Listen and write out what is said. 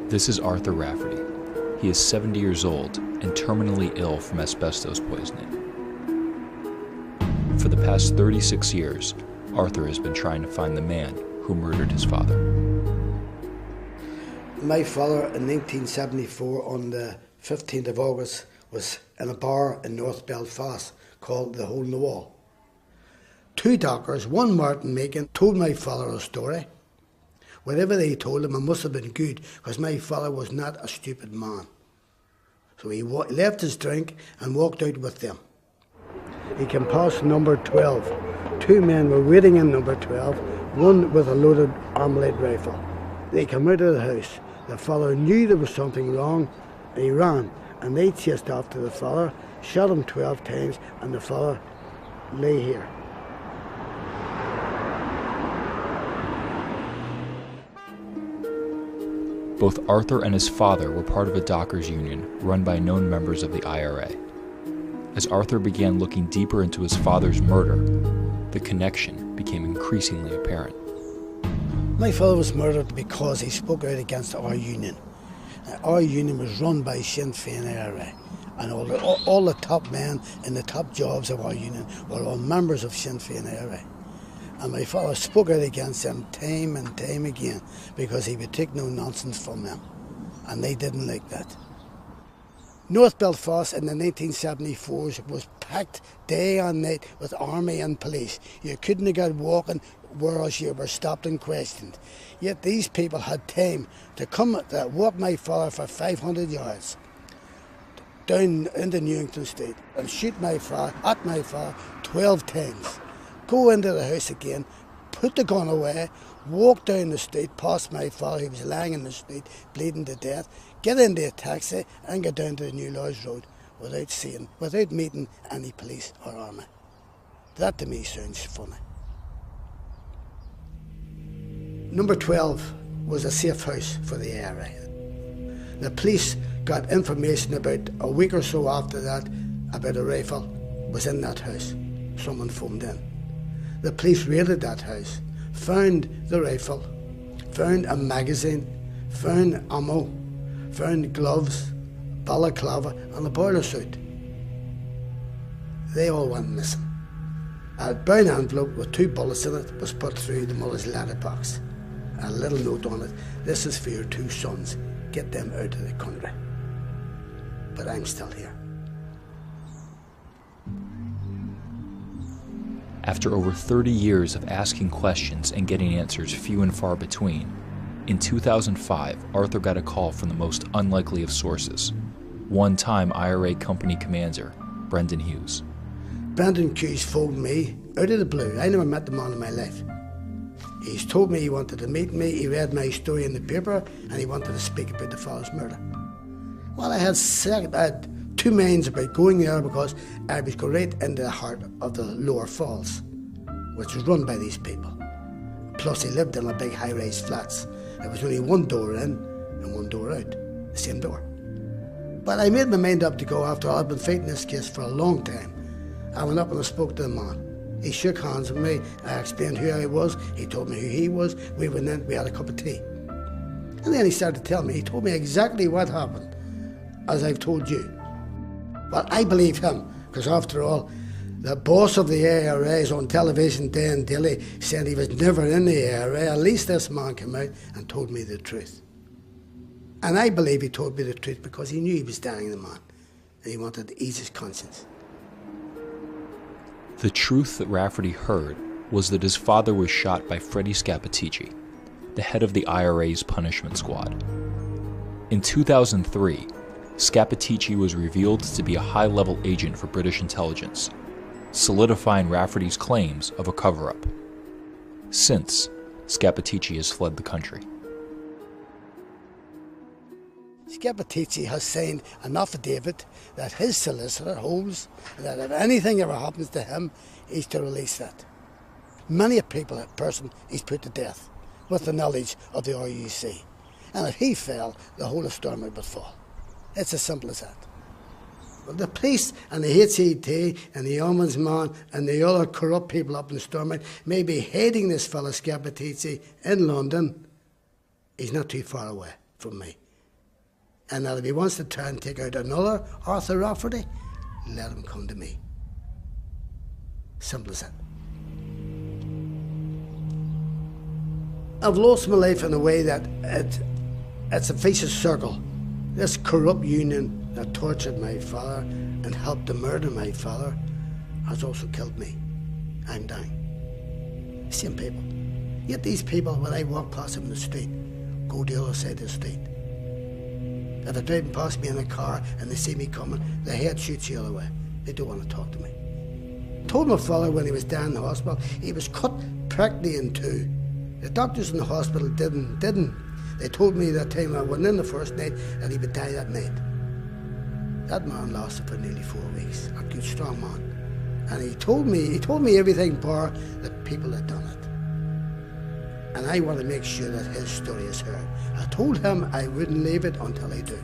This is Arthur Rafferty. He is 70 years old and terminally ill from asbestos poisoning. For the past 36 years, Arthur has been trying to find the man who murdered his father. My father in 1974 on the 15th of August was in a bar in North Belfast called the Hole in the Wall. Two dockers, one Martin Macon, told my father a story. Whatever they told him, it must have been good, because my father was not a stupid man. So he left his drink and walked out with them. He came past number 12. Two men were waiting in number 12, one with a loaded armalite rifle. They came out of the house. The father knew there was something wrong, and he ran, and they chased after the father, shot him 12 times, and the father lay here. Both Arthur and his father were part of a dockers' union run by known members of the IRA. As Arthur began looking deeper into his father's murder, the connection became increasingly apparent. My father was murdered because he spoke out against our union. Our union was run by Sinn Féin IRA, and all the top men in the top jobs of our union were all members of Sinn Féin IRA. And my father spoke out against them time and time again because he would take no nonsense from them. And they didn't like that. North Belfast in the 1974s was packed day and night with army and police. You couldn't have got walking whereas you were stopped and questioned. Yet these people had time to walk my father for 500 yards down into Newington Street and shoot at my father 12 times. Go into the house again, put the gun away, walk down the street past my father who was lying in the street, bleeding to death, get into a taxi and get down to the New Lodge Road without meeting any police or army. That to me sounds funny. Number 12 was a safe house for the IRA. The police got information about a week or so after that about a rifle was in that house. Someone phoned in. The police raided that house, found the rifle, found a magazine, found ammo, found gloves, balaclava and a boiler suit. They all went missing. A brown envelope with 2 bullets in it was put through the muller's letterbox. A little note on it, "This is for your 2 sons, get them out of the country." But I'm still here. After over 30 years of asking questions and getting answers few and far between, in 2005, Arthur got a call from the most unlikely of sources, one-time IRA company commander, Brendan Hughes. Brendan Hughes phoned me out of the blue. I never met the man in my life. He's told me he wanted to meet me, he read my story in the paper, and he wanted to speak about the father's murder. Well, I had 2 minds about going there because I was going right into the heart of the Lower Falls, which was run by these people. Plus, he lived in a big high-rise flats. There was only one door in and one door out, the same door. But I made my mind up to go after all. I'd been fighting this case for a long time. I went up and I spoke to the man. He shook hands with me. I explained who I was. He told me who he was. We went in, we had a cup of tea. And then he started to tell me. He told me exactly what happened, as I've told you. Well, I believe him, because after all, the boss of the IRA is on television day and daily saying he was never in the IRA. At least this man came out and told me the truth. And I believe he told me the truth because he knew he was dying, the man, and he wanted to ease his conscience. The truth that Rafferty heard was that his father was shot by Freddie Scappaticci, the head of the IRA's punishment squad. In 2003, Scappaticci was revealed to be a high-level agent for British intelligence, solidifying Rafferty's claims of a cover-up. Since, Scappaticci has fled the country. Scappaticci has signed an affidavit that his solicitor holds that if anything ever happens to him, he's to release that. Many a person he's put to death with the knowledge of the RUC. And if he fell, the whole of Stormont would fall. It's as simple as that. Well, the police and the HCT and the ombudsman and the other corrupt people up in Stormont may be hating this fellow Scappaticci in London. He's not too far away from me. And that if he wants to try and take out another Arthur Rafferty, let him come to me. Simple as that. I've lost my life in a way that it's a vicious circle. This corrupt union that tortured my father and helped to murder my father has also killed me. I'm dying. Same people. Yet these people, when I walk past them in the street, go the other side of the street. If they're driving past me in a car and they see me coming, their head shoots the other way. They don't want to talk to me. I told my father when he was down in the hospital, he was cut practically in two. The doctors in the hospital didn't. They told me that time I went in the first night that he would die that night. That man lasted for nearly 4 weeks. A good, strong man. And he told me everything bar the people that done it. And I want to make sure that his story is heard. I told him I wouldn't leave it until I do.